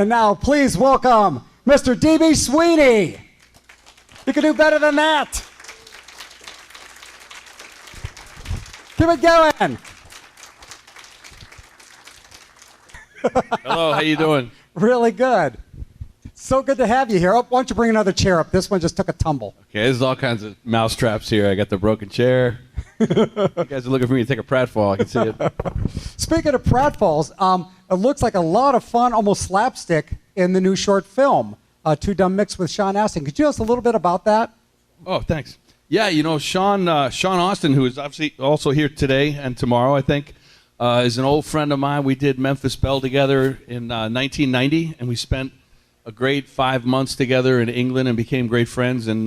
And now, please welcome Mr. D.B. Sweeney. You can do better than that. Keep it going. Hello, how you doing? Really good. So good to have you here. Oh, why don't you bring another chair up? This one just took a tumble. Okay, there's all kinds of mouse traps here. I got the broken chair. You guys are looking for me to take a pratfall. I can see it. Speaking of pratfalls, it looks like a lot of fun, almost slapstick, in the new short film, Too Dumb Mixed with Sean Astin. Could you tell us a little bit about that? Oh, thanks. Yeah, you know, Sean Astin, who is obviously also here today and tomorrow, I think, is an old friend of mine. We did Memphis Belle together in 1990, and we spent a great 5 months together in England and became great friends. And,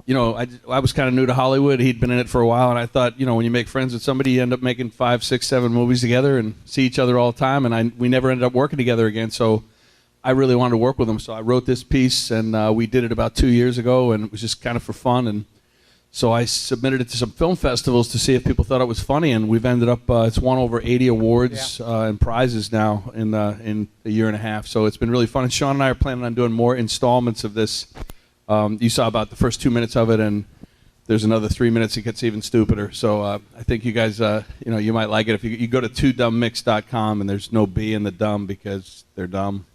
you know, I was kind of new to Hollywood. He'd been in it for a while, and I thought, you know, when you make friends with somebody, you end up making 5, 6, 7 movies together and see each other all the time. And we never ended up working together again, so I really wanted to work with him. So I wrote this piece, and we did it about 2 years ago, and it was just kind of for fun. And so I submitted it to some film festivals to see if people thought it was funny, and we've ended up, it's won over 80 awards and prizes now in a year and a half. So it's been really fun. And Sean and I are planning on doing more installments of this. You saw about the first 2 minutes of it, and there's another 3 minutes. It gets even stupider. So I think you guys, you know, you might like it. If you go to twodummmix.com, and there's no B in the dumb because they're dumb.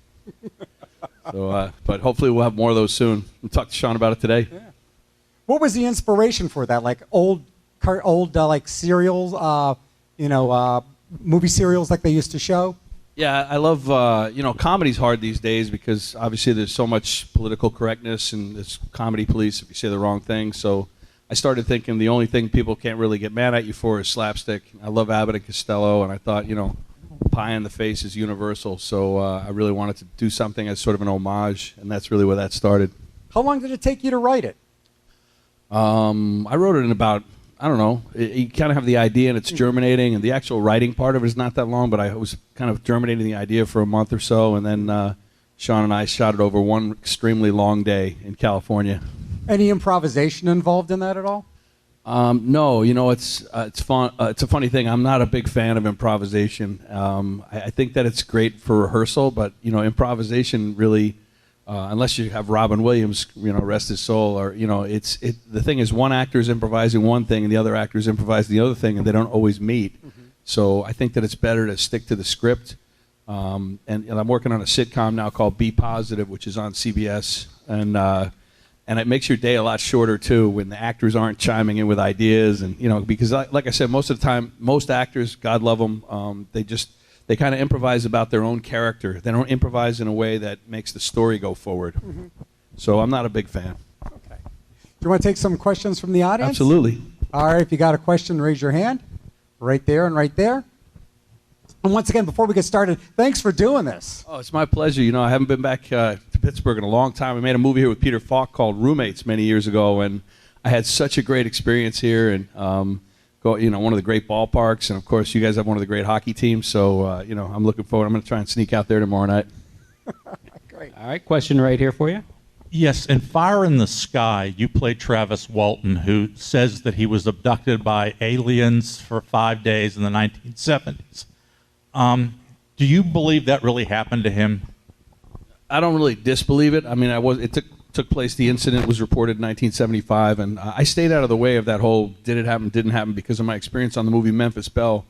So, but hopefully we'll have more of those soon. We'll talk to Sean about it today. Yeah. What was the inspiration for that? Like old like serials, you know, movie serials like they used to show? Yeah, I love, you know, comedy's hard these days because obviously there's so much political correctness and there's comedy police if you say the wrong thing. So I started thinking the only thing people can't really get mad at you for is slapstick. I love Abbott and Costello, and I thought, you know, pie in the face is universal. So I really wanted to do something as sort of an homage, and that's really where that started. How long did it take you to write it? I wrote it in about, I don't know, you kind of have the idea and it's germinating, and the actual writing part of it is not that long, but I was kind of germinating the idea for a month or so, and then Sean and I shot it over one extremely long day in California. Any improvisation involved in that at all? No, you know, it's fun. It's a funny thing. I'm not a big fan of improvisation. I think that it's great for rehearsal, but, you know, improvisation really... unless you have Robin Williams, you know, rest his soul, or, you know, the thing is one actor is improvising one thing and the other actor is improvising the other thing, and they don't always meet. Mm-hmm. So I think that it's better to stick to the script. And I'm working on a sitcom now called Be Positive, which is on CBS, and it makes your day a lot shorter too when the actors aren't chiming in with ideas, and, you know, because like I said, most of the time, most actors, God love them, they kind of improvise about their own character. They don't improvise in a way that makes the story go forward. Mm-hmm. So I'm not a big fan. Okay. Do you want to take some questions from the audience? Absolutely. All right, if you got a question, raise your hand. Right there and right there. And once again, before we get started, thanks for doing this. Oh, it's my pleasure. You know, I haven't been back to Pittsburgh in a long time. I made a movie here with Peter Falk called Roommates many years ago, and I had such a great experience here, and you know, one of the great ballparks, and of course you guys have one of the great hockey teams, so you know, I'm looking forward. I'm going to try and sneak out there tomorrow night. Great. All right, question right here for you. Yes, in Fire in the Sky, you played Travis Walton, who says that he was abducted by aliens for 5 days in the 1970s. Do you believe that really happened to him? I don't really disbelieve it. I mean, it took place, the incident was reported in 1975, and I stayed out of the way of that whole did it happen, didn't happen, because of my experience on the movie Memphis Belle.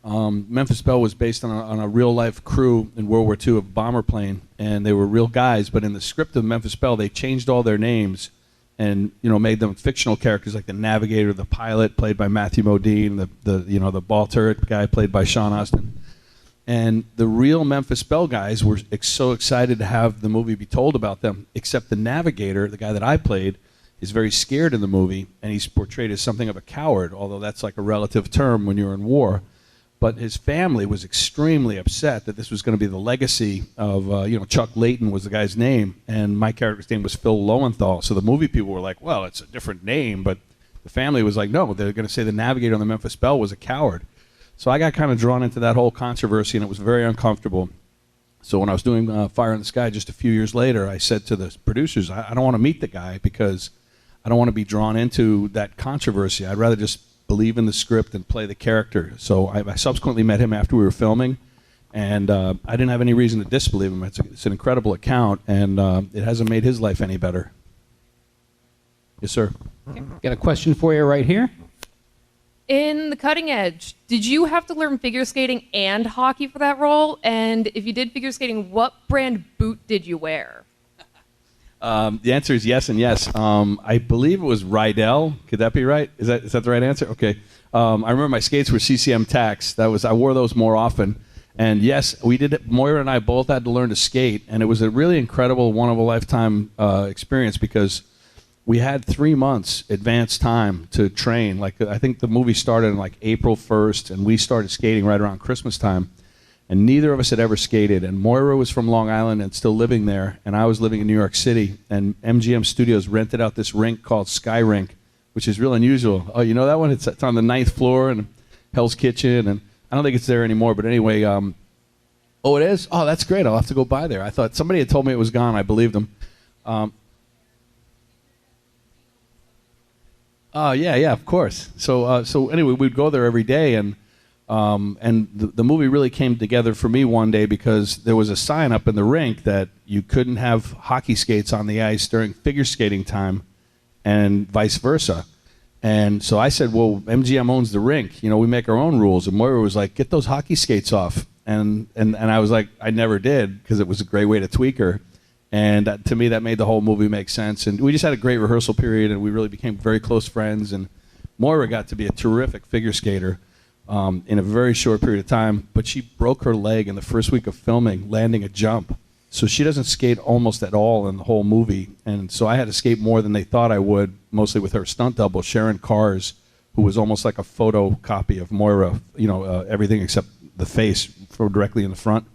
Memphis Belle was based on a real-life crew in World War II of a bomber plane, and they were real guys, but in the script of Memphis Belle, they changed all their names and, you know, made them fictional characters like the navigator, the pilot, played by Matthew Modine, the ball turret guy, played by Sean Astin. And the real Memphis Belle guys were so excited to have the movie be told about them, except the navigator, the guy that I played, is very scared in the movie, and he's portrayed as something of a coward, although that's like a relative term when you're in war. But his family was extremely upset that this was going to be the legacy of, you know, Chuck Layton was the guy's name, and my character's name was Phil Lowenthal. So the movie people were like, well, it's a different name, but the family was like, no, they're going to say the navigator on the Memphis Belle was a coward. So I got kind of drawn into that whole controversy, and it was very uncomfortable. So when I was doing Fire in the Sky just a few years later, I said to the producers, I don't want to meet the guy because I don't want to be drawn into that controversy. I'd rather just believe in the script and play the character. So I subsequently met him after we were filming, And I didn't have any reason to disbelieve him. It's an incredible account, and it hasn't made his life any better. Yes, sir. Okay. Got a question for you right here. In The Cutting Edge, did you have to learn figure skating and hockey for that role? And if you did figure skating, what brand boot did you wear? The answer is yes and yes. I believe it was Rydell. Could that be right? Is that the right answer? Okay. I remember my skates were CCM Tax. I wore those more often. And yes, we did it. Moira and I both had to learn to skate, and it was a really incredible, one-of-a-lifetime experience because we had 3 months advance time to train. Like I think the movie started in like April 1st, and we started skating right around Christmas time. And neither of us had ever skated. And Moira was from Long Island and still living there, and I was living in New York City. And MGM Studios rented out this rink called Sky Rink, which is real unusual. Oh, you know that one? It's on the 9th floor in Hell's Kitchen, and I don't think it's there anymore. But anyway, oh, it is? Oh, that's great. I'll have to go by there. I thought somebody had told me it was gone. I believed them. Yeah, of course. So anyway, we'd go there every day, and the movie really came together for me one day because there was a sign up in the rink that you couldn't have hockey skates on the ice during figure skating time, and vice versa. And so I said, well, MGM owns the rink. You know, we make our own rules. And Moira was like, get those hockey skates off. And I was like, I never did because it was a great way to tweak her. And to me, that made the whole movie make sense. And we just had a great rehearsal period, and we really became very close friends. And Moira got to be a terrific figure skater in a very short period of time. But she broke her leg in the first week of filming, landing a jump. So she doesn't skate almost at all in the whole movie. And so I had to skate more than they thought I would, mostly with her stunt double, Sharon Cars, who was almost like a photocopy of Moira, everything except the face from directly in the front.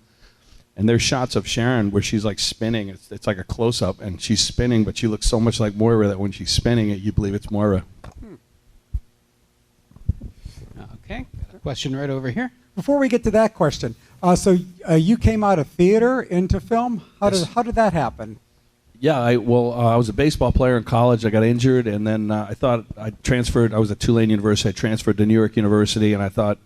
And there's shots of Sharon where she's like spinning. It's like a close-up, and she's spinning, but she looks so much like Moira that when she's spinning it, you believe it's Moira. Okay. Got a question right over here. Before we get to that question, so you came out of theater into film. How did that happen? Yeah, I was a baseball player in college. I got injured, and then I thought I transferred. I was at Tulane University. I transferred to New York University, and I thought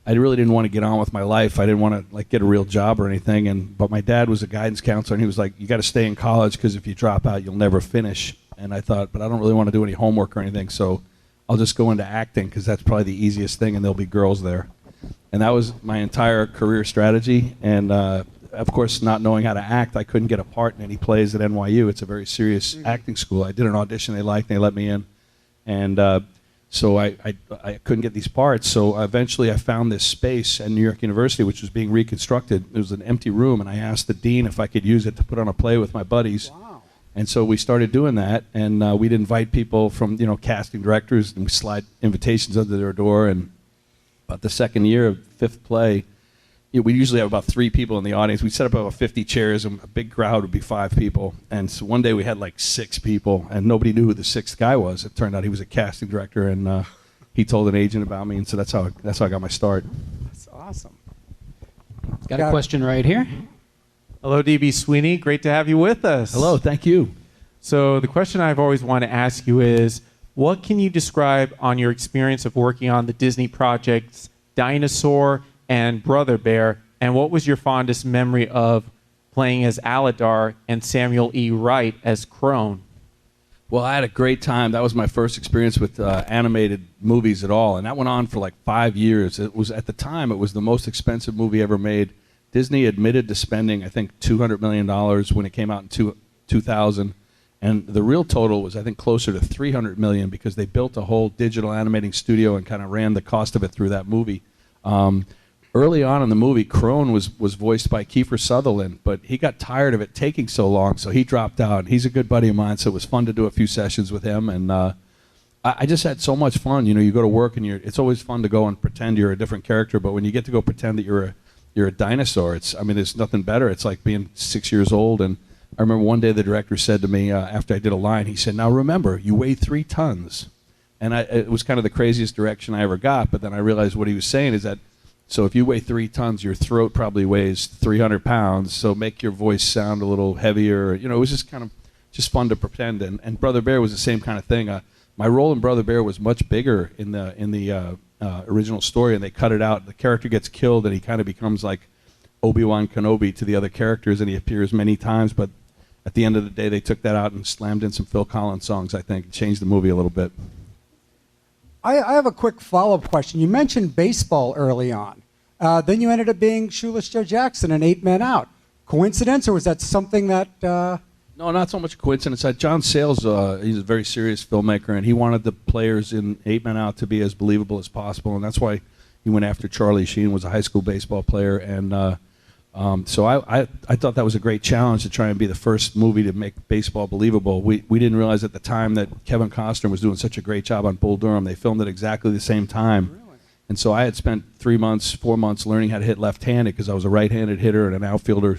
I really didn't want to get on with my life. I didn't want to get a real job or anything. But my dad was a guidance counselor, and he was like, "You got to stay in college because if you drop out, you'll never finish." And I thought, but I don't really want to do any homework or anything, so I'll just go into acting because that's probably the easiest thing, and there'll be girls there. And that was my entire career strategy. And of course, not knowing how to act, I couldn't get a part in any plays at NYU. It's a very serious acting school. I did an audition they liked, and they let me in. And so I couldn't get these parts. So eventually I found this space at New York University, which was being reconstructed. It was an empty room, and I asked the dean if I could use it to put on a play with my buddies. Wow. And so we started doing that, and we'd invite people from, casting directors, and we slide invitations under their door. And about the second year of fifth play, we usually have about 3 people in the audience. We'd set up about 50 chairs, and a big crowd would be 5 people. And so one day we had like 6 people, and nobody knew who the 6th guy was. It turned out he was a casting director, and he told an agent about me, and so that's how I got my start. That's awesome. Got a question right here. Hello, DB Sweeney. Great to have you with us. Hello, thank you. So the question I've always wanted to ask you is, what can you describe on your experience of working on the Disney projects Dinosaur and Brother Bear, and what was your fondest memory of playing as Aladar and Samuel E. Wright as Crone? Well, I had a great time. That was my first experience with animated movies at all, and that went on for like 5 years. It was, at the time, it was the most expensive movie ever made. Disney admitted to spending, I think, $200 million when it came out in 2000, and the real total was, I think, closer to $300 million because they built a whole digital animating studio and kind of ran the cost of it through that movie. Early on in the movie, Crone was voiced by Kiefer Sutherland, but he got tired of it taking so long, so he dropped out. He's a good buddy of mine, so it was fun to do a few sessions with him, and I just had so much fun. You go to work, and it's always fun to go and pretend you're a different character, but when you get to go pretend that you're a dinosaur, there's nothing better. It's like being 6 years old. And I remember one day the director said to me after I did a line, he said, "Now remember, you weigh 3 tons." And it was kind of the craziest direction I ever got, but then I realized what he was saying is that, so if you weigh 3 tons, your throat probably weighs 300 pounds, so make your voice sound a little heavier. It was just kind of just fun to pretend. And Brother Bear was the same kind of thing. My role in Brother Bear was much bigger in the original story, and they cut it out. The character gets killed, and he kind of becomes like Obi-Wan Kenobi to the other characters, and he appears many times, but at the end of the day, they took that out and slammed in some Phil Collins songs, I think, and changed the movie a little bit. I have a quick follow-up question. You mentioned baseball early on. Then you ended up being Shoeless Joe Jackson in 8 Men Out. Coincidence, or was that something that... No, not so much a coincidence. John Sayles, he's a very serious filmmaker, and he wanted the players in 8 Men Out to be as believable as possible, and that's why he went after Charlie Sheen, was a high school baseball player, and so I thought that was a great challenge to try and be the first movie to make baseball believable. We didn't realize at the time that Kevin Costner was doing such a great job on Bull Durham. They filmed it exactly the same time. Really? And so I had spent 3 months, 4 months learning how to hit left-handed because I was a right-handed hitter and an outfielder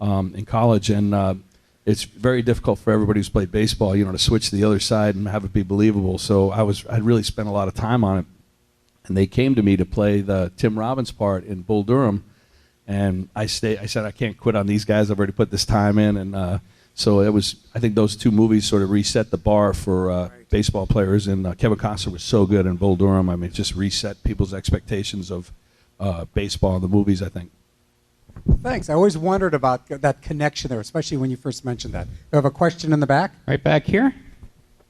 in college, and it's very difficult for everybody who's played baseball, to switch to the other side and have it be believable. So I'd really spent a lot of time on it. And they came to me to play the Tim Robbins part in Bull Durham, and I said, I can't quit on these guys. I've already put this time in, and so I think those two movies sort of reset the bar for baseball players, and Kevin Costner was so good in Bull Durham. I mean, it just reset people's expectations of baseball in the movies, I think. Thanks. I always wondered about that connection there, especially when you first mentioned that. You have a question in the back? Right back here.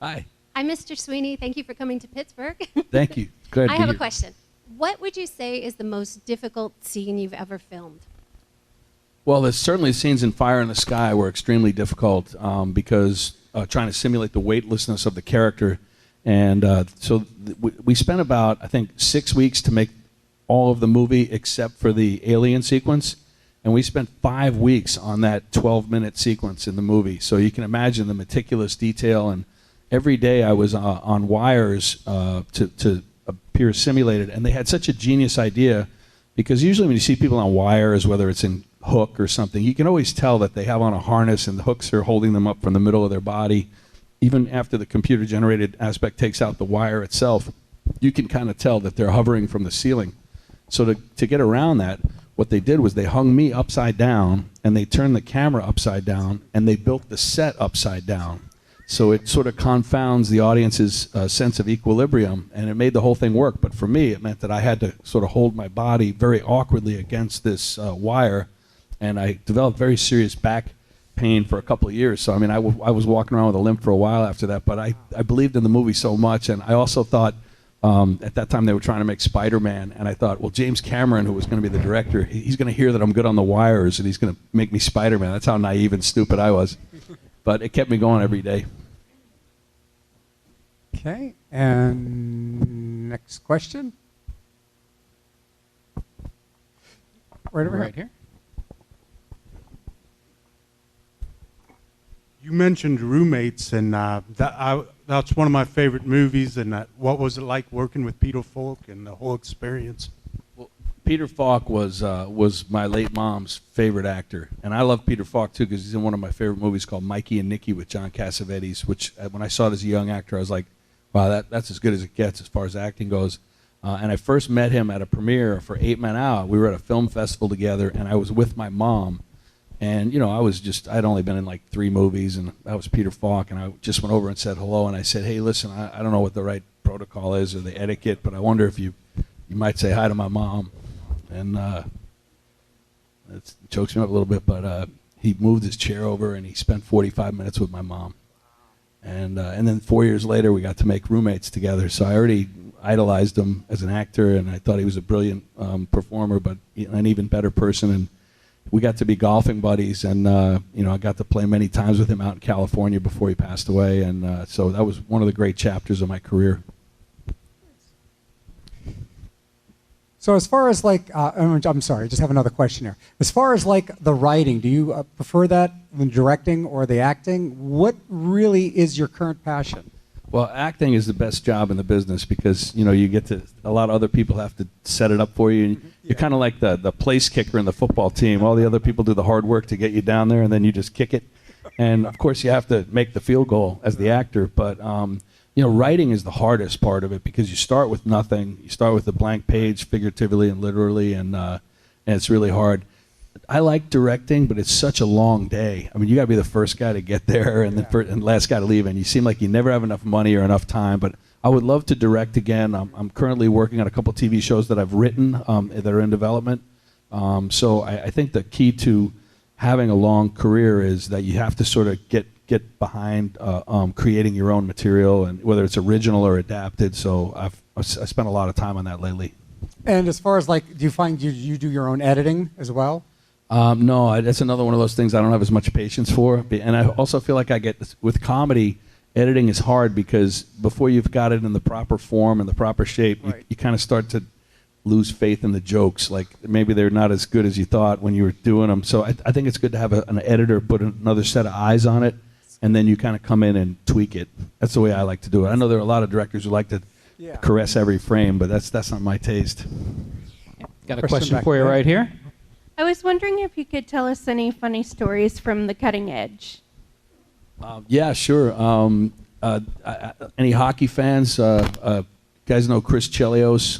Hi. I'm Mr. Sweeney. Thank you for coming to Pittsburgh. Thank you. Good. I have a question. What would you say is the most difficult scene you've ever filmed? Well, there's certainly scenes in Fire in the Sky were extremely difficult because trying to simulate the weightlessness of the character. And so we spent about, I think, 6 weeks to make all of the movie except for the alien sequence. And we spent 5 weeks on that 12-minute sequence in the movie. So you can imagine the meticulous detail. And every day I was on wires to appear simulated. And they had such a genius idea because usually when you see people on wires, whether it's in hook or something, you can always tell that they have on a harness and the hooks are holding them up from the middle of their body. Even after the computer-generated aspect takes out the wire itself, you can kind of tell that they're hovering from the ceiling. So to get around that, what they did was they hung me upside down and they turned the camera upside down and they built the set upside down. So it sort of confounds the audience's sense of equilibrium, and it made the whole thing work. But for me, it meant that I had to sort of hold my body very awkwardly against this wire, and I developed very serious back pain for a couple of years. So, I mean, I was walking around with a limp for a while after that, but I believed in the movie so much, and I also thought, at that time they were trying to make Spider-Man, and I thought, well, James Cameron, who was going to be the director, he's going to hear that I'm good on the wires, and he's going to make me Spider-Man. That's how naive and stupid I was. But it kept me going every day. Okay, and next question. Right over Right here. You mentioned Roommates, and that's one of my favorite movies. And what was it like working with Peter Falk and the whole experience? Well, Peter Falk was my late mom's favorite actor, and I love Peter Falk too because he's in one of my favorite movies called Mikey and Nicky with John Cassavetes. Which when I saw it as a young actor, I was like, wow, that's as good as it gets as far as acting goes. And I first met him at a premiere for 8 Men Out. We were at a film festival together, and I was with my mom. And, you know, I'd only been in like 3 movies, and that was Peter Falk, and I just went over and said hello, and I said, hey, listen, I don't know what the right protocol is or the etiquette, but I wonder if you might say hi to my mom. And it chokes me up a little bit, but he moved his chair over, and he spent 45 minutes with my mom. And then 4 years later, we got to make Roommates together, so I already idolized him as an actor, and I thought he was a brilliant performer, but an even better person. And we got to be golfing buddies, and I got to play many times with him out in California before he passed away, and so that was one of the great chapters of my career. So as far as like, I'm sorry, I just have another question here. As far as like the writing, do you prefer that, the directing or the acting? What really is your current passion? Well, acting is the best job in the business because, you get to, a lot of other people have to set it up for you. And you're kind of like the place kicker in the football team. All the other people do the hard work to get you down there, and then you just kick it. And, of course, you have to make the field goal as the actor. But, writing is the hardest part of it because you start with nothing. You start with a blank page, figuratively and literally, and it's really hard. I like directing, but it's such a long day. I mean, you got to be the first guy to get there and the last guy to leave, and you seem like you never have enough money or enough time. But I would love to direct again. I'm currently working on a couple TV shows that I've written that are in development. So I think the key to having a long career is that you have to sort of get behind creating your own material, and whether it's original or adapted. So I spent a lot of time on that lately. And as far as like, do you find you do your own editing as well? No, that's another one of those things I don't have as much patience for. And I also feel like with comedy, editing is hard because before you've got it in the proper form and the proper shape, Right. you kind of start to lose faith in the jokes. Like maybe they're not as good as you thought when you were doing them. So I think it's good to have an editor put another set of eyes on it, and then you kind of come in and tweak it. That's the way I like to do it. I know there are a lot of directors who like to caress every frame, but that's not my taste. Got a Question question back for you there. right here. I was wondering if you could tell us any funny stories from the cutting edge. Yeah, sure. Any hockey fans? Guys know Chris Chelios?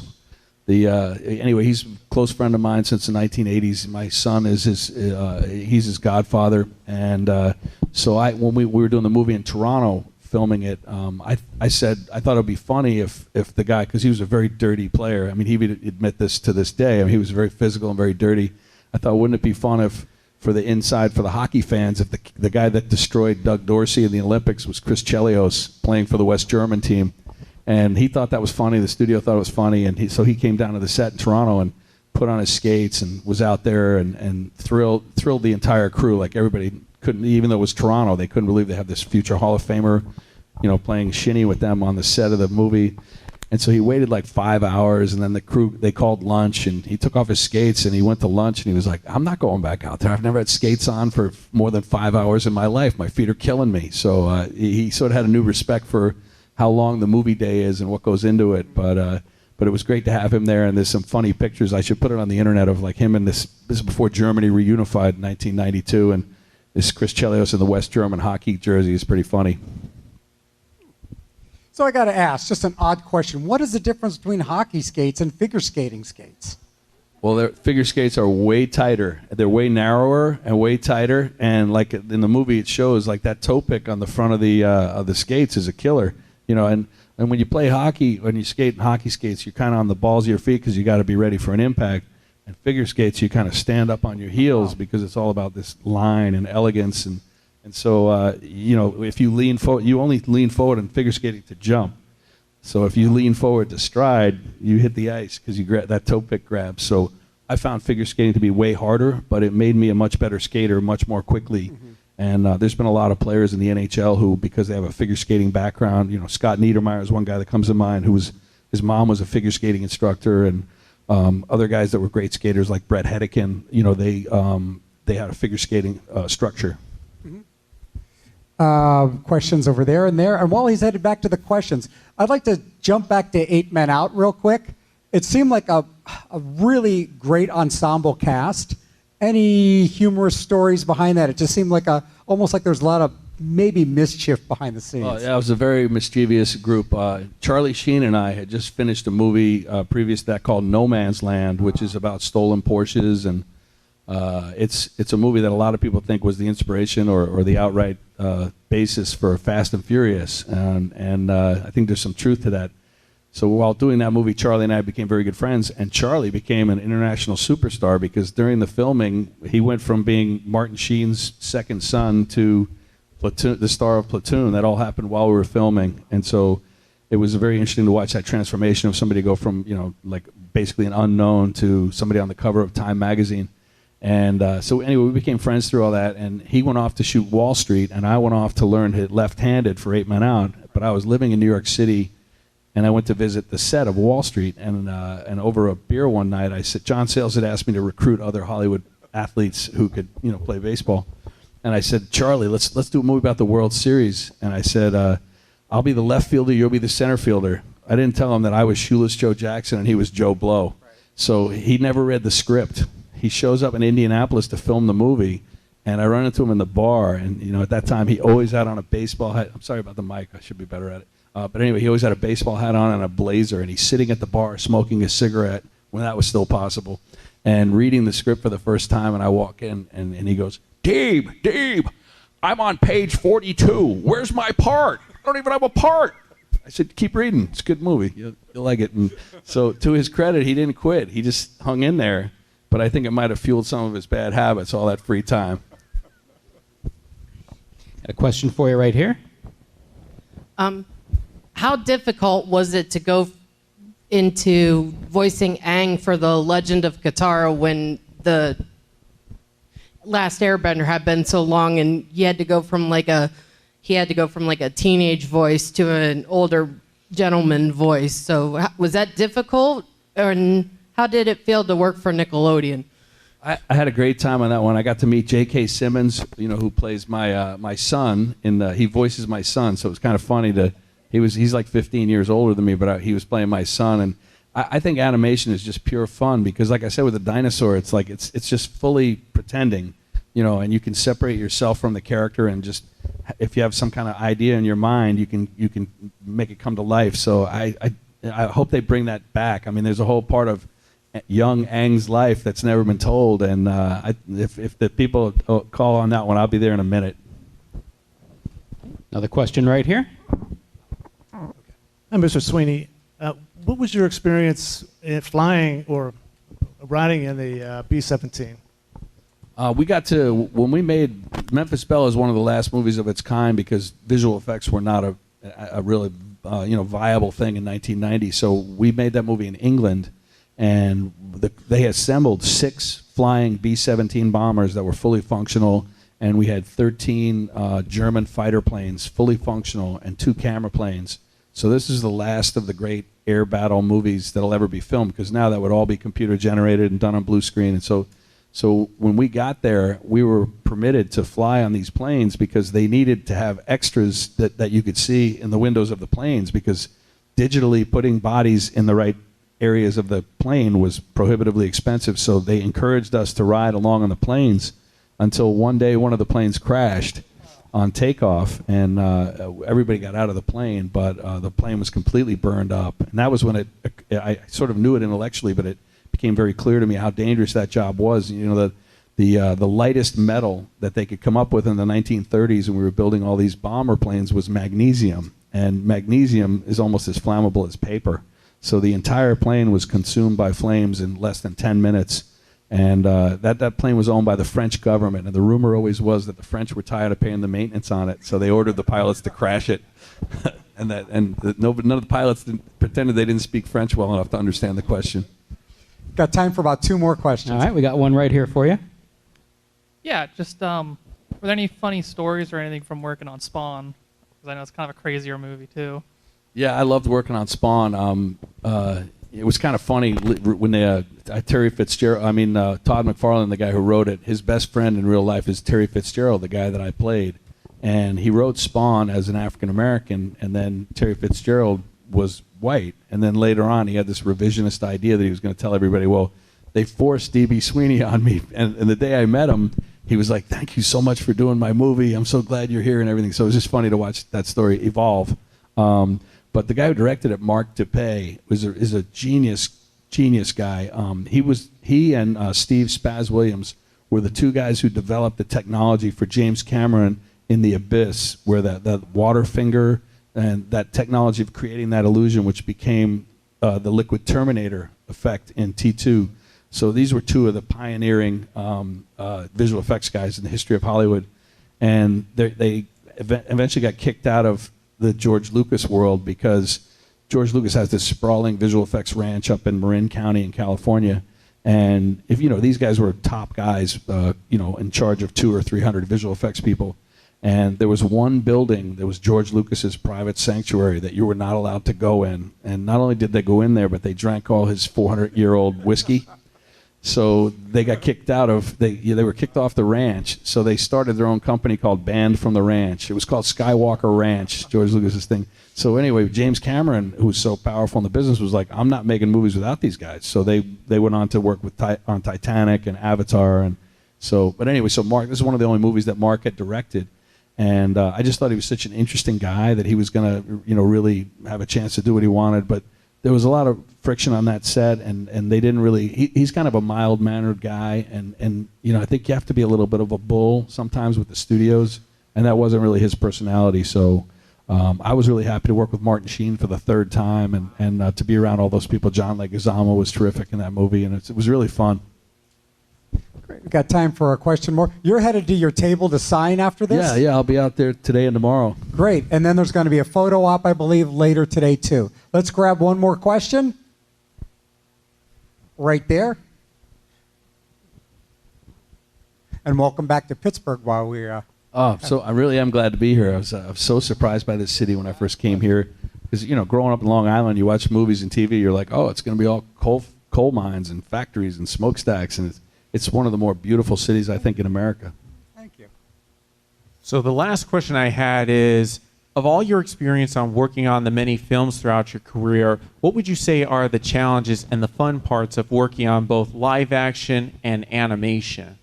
Anyway, he's a close friend of mine since the 1980s. My son is he's his godfather, and so when we were doing the movie in Toronto, filming it, I said I thought it would be funny if the guy, because he was a very dirty player. I mean, he would admit this to this day. I mean, he was very physical and very dirty. I thought, wouldn't it be fun if, for the hockey fans, if the guy that destroyed Doug Dorsey in the Olympics was Chris Chelios playing for the West German team. And he thought that was funny. The studio thought it was funny, and so he came down to the set in Toronto and put on his skates and was out there and thrilled the entire crew. Like everybody couldn't, even though it was Toronto, they couldn't believe they have this future Hall of Famer, playing shinny with them on the set of the movie. And so he waited like 5 hours, and then the crew, they called lunch, and he took off his skates and he went to lunch, and he was like, I'm not going back out there. I've never had skates on for more than 5 hours in my life. My feet are killing me. So he sort of had a new respect for how long the movie day is and what goes into it. But it was great to have him there, and there's some funny pictures. I should put it on the internet of like him and this is before Germany reunified in 1992, and this Chris Chelios in the West German hockey jersey is pretty funny. So I got to ask, just an odd question. What is the difference between hockey skates and figure skating skates? Well, their figure skates are way tighter. They're way narrower and way tighter. And like in the movie, it shows like that toe pick on the front of the skates is a killer. And when you play hockey, when you skate in hockey skates, you're kind of on the balls of your feet because you got to be ready for an impact. And figure skates, you kind of stand up on your heels because it's all about this line and elegance. And so, if you lean forward, you only lean forward in figure skating to jump. So if you lean forward to stride, you hit the ice because you grab that toe pick grab. So I found figure skating to be way harder, but it made me a much better skater much more quickly. Mm-hmm. And there's been a lot of players in the NHL who, because they have a figure skating background, Scott Niedermayer is one guy that comes to mind, his mom was a figure skating instructor, and other guys that were great skaters like Brett Hedican, they had a figure skating structure. Questions over there and there. And while he's headed back to the questions, I'd like to jump back to 8 Men Out real quick. It seemed like a really great ensemble cast. Any humorous stories behind that? It just seemed like almost like there's a lot of maybe mischief behind the scenes. Oh, yeah, it was a very mischievous group. Charlie Sheen and I had just finished a movie previous to that called No Man's Land, which is about stolen Porsches, and it's a movie that a lot of people think was the inspiration or the outright basis for Fast and Furious, and I think there's some truth to that. So while doing that movie, Charlie and I became very good friends, and Charlie became an international superstar because during the filming, he went from being Martin Sheen's second son to Platoon, the star of Platoon. That all happened while we were filming, and so it was very interesting to watch that transformation of somebody go from, like basically an unknown to somebody on the cover of Time magazine. And so anyway, we became friends through all that, and he went off to shoot Wall Street, and I went off to learn hit left-handed for 8 Men Out, but I was living in New York City, and I went to visit the set of Wall Street, and over a beer one night, I said, John Sayles had asked me to recruit other Hollywood athletes who could, play baseball, and I said, Charlie, let's do a movie about the World Series, and I said, I'll be the left fielder, you'll be the center fielder. I didn't tell him that I was Shoeless Joe Jackson and he was Joe Blow, so he never read the script. He shows up in Indianapolis to film the movie, and I run into him in the bar, and at that time he always had on a baseball hat. I'm sorry about the mic, I should be better at it. But anyway, he always had a baseball hat on and a blazer, and he's sitting at the bar smoking a cigarette when that was still possible, and reading the script for the first time, and I walk in, and he goes, Dave, I'm on page 42. Where's my part? I don't even have a part. I said, keep reading. It's a good movie. You'll like it. And so to his credit, he didn't quit. He just hung in there. but I think it might have fueled some of his bad habits, all that free time. Got a question for you right here. How difficult was it to go into voicing Aang for the Legend of Katara when the Last Airbender had been so long, and he had to go from like a teenage voice to an older gentleman voice? So was that difficult, and how did it feel to work for Nickelodeon? I had a great time on that one. I got to meet J.K. Simmons, who plays my son. He voices my son, so it was kind of funny to. He's like 15 years older than me, but he was playing my son, and I think animation is just pure fun because, like I said, with a dinosaur, it's like it's just fully pretending, and you can separate yourself from the character, and just if you have some kind of idea in your mind, you can make it come to life. So I hope they bring that back. I mean, there's a whole part of young Aang's life that's never been told, and if the people call on that one, I'll be there in a minute. Another question right here. Hi, Mr. Sweeney. What was your experience in flying or riding in the B-17? When we made Memphis Belle is one of the last movies of its kind because visual effects were not a really viable thing in 1990. So we made that movie in England, and they assembled 6 flying B-17 bombers that were fully functional, and we had 13 German fighter planes fully functional and 2 camera planes. So this is the last of the great air battle movies that'll ever be filmed, because now that would all be computer generated and done on blue screen. And so when we got there, we were permitted to fly on these planes because they needed to have extras that you could see in the windows of the planes, because digitally putting bodies in the right areas of the plane was prohibitively expensive. So they encouraged us to ride along on the planes until one day one of the planes crashed on takeoff, and everybody got out of the plane, but the plane was completely burned up. And that was when I sort of knew it intellectually, but it became very clear to me how dangerous that job was. The lightest metal that they could come up with in the 1930s when we were building all these bomber planes was magnesium, and magnesium is almost as flammable as paper. So the entire plane was consumed by flames in less than 10 minutes. And that plane was owned by the French government, and the rumor always was that the French were tired of paying the maintenance on it, so they ordered the pilots to crash it. None of the pilots pretended they didn't speak French well enough to understand the question. Got time for about 2 more questions. All right, we got one right here for you. Yeah, just were there any funny stories or anything from working on Spawn? Because I know it's kind of a crazier movie too. Yeah, I loved working on Spawn. It was kind of funny when Terry Fitzgerald, Todd McFarlane, the guy who wrote it, his best friend in real life is Terry Fitzgerald, the guy that I played. And he wrote Spawn as an African American, and then Terry Fitzgerald was white. And then later on, he had this revisionist idea that he was going to tell everybody, well, they forced D.B. Sweeney on me. And the day I met him, he was like, thank you so much for doing my movie. I'm so glad you're here and everything. So it was just funny to watch that story evolve. But the guy who directed it, Mark DePay, is a genius guy. He and Steve Spaz Williams were the 2 guys who developed the technology for James Cameron in The Abyss, where that water finger and that technology of creating that illusion, which became the liquid Terminator effect in T2. So these were 2 of the pioneering visual effects guys in the history of Hollywood, and they eventually got kicked out of the George Lucas world because George Lucas has this sprawling visual effects ranch up in Marin County in California, and if these guys were top guys, in charge of 200 or 300 visual effects people, and there was one building that was George Lucas's private sanctuary that you were not allowed to go in, and not only did they go in there, but they drank all his 400-year-old whiskey. So they got kicked out of, they were kicked off the ranch. So they started their own company called Banned from the Ranch. It was called Skywalker Ranch, George Lucas's thing. So anyway, James Cameron, who was so powerful in the business, was like, I'm not making movies without these guys. So they went on to work on Titanic and Avatar. But anyway, so Mark, this is one of the only movies that Mark had directed. And I just thought he was such an interesting guy that he was going to, really have a chance to do what he wanted. But there was a lot of friction on that set, and they didn't really. He's kind of a mild-mannered guy, and I think you have to be a little bit of a bull sometimes with the studios, and that wasn't really his personality. So I was really happy to work with Martin Sheen for the 3rd time, and to be around all those people. John Leguizamo was terrific in that movie, and it was really fun. Great. We got time for a question more. You're headed to your table to sign after this? Yeah, I'll be out there today and tomorrow. Great. And then there's going to be a photo op, I believe, later today, too. Let's grab one more question. Right there. And welcome back to Pittsburgh while we're... So I really am glad to be here. I was so surprised by this city when I first came here. Because, growing up in Long Island, you watch movies and TV, you're like, oh, it's going to be all coal mines and factories and smokestacks. And it's one of the more beautiful cities, I think, in America. Thank you. So the last question I had is, of all your experience on working on the many films throughout your career, what would you say are the challenges and the fun parts of working on both live action and animation?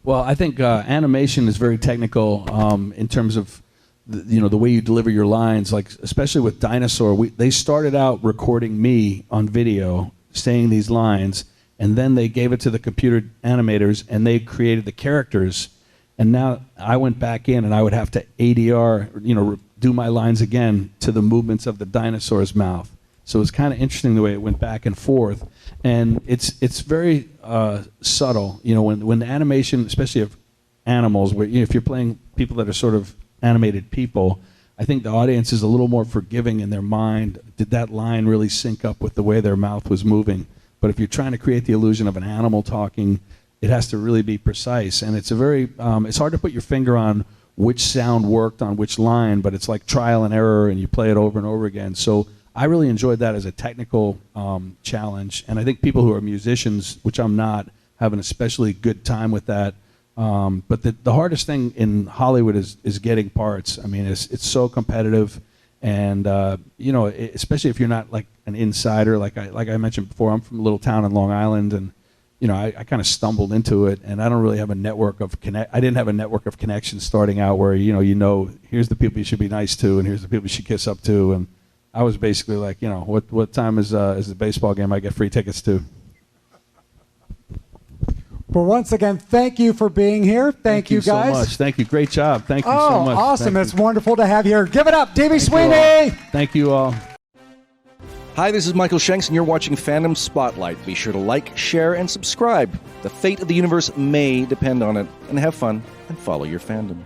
Well, I think animation is very technical in terms of the way you deliver your lines. Like especially with Dinosaur, they started out recording me on video saying these lines, and then they gave it to the computer animators, and they created the characters. And now I went back in, and I would have to ADR, do my lines again to the movements of the dinosaur's mouth. So it's kind of interesting the way it went back and forth, and it's very subtle. When the animation, especially of animals, where if you're playing people that are sort of animated people, I think the audience is a little more forgiving in their mind. Did that line really sync up with the way their mouth was moving? But if you're trying to create the illusion of an animal talking, it has to really be precise, and it's it's hard to put your finger on which sound worked on which line, but it's like trial and error, and you play it over and over again. So I really enjoyed that as a technical challenge, and I think people who are musicians, which I'm not, have an especially good time with that. But the hardest thing in Hollywood is getting parts. I mean, it's so competitive, and especially if you're not like an insider. Like I mentioned before, I'm from a little town in Long Island, and I kind of stumbled into it, and I don't really have a network of I didn't have a network of connections starting out where here's the people you should be nice to, and here's the people you should kiss up to, and I was basically like, what time is the baseball game I get free tickets to? Well, once again, thank you for being here. Thank you, guys. So much. Thank you. Great job. Thank you so much. Awesome. Thank It's you. wonderful to have you here. Give it up, DB Sweeney. Thank you all. Hi, this is Michael Shanks, and you're watching Fandom Spotlight. Be sure to like, share, and subscribe. The fate of the universe may depend on it. And have fun and follow your fandom.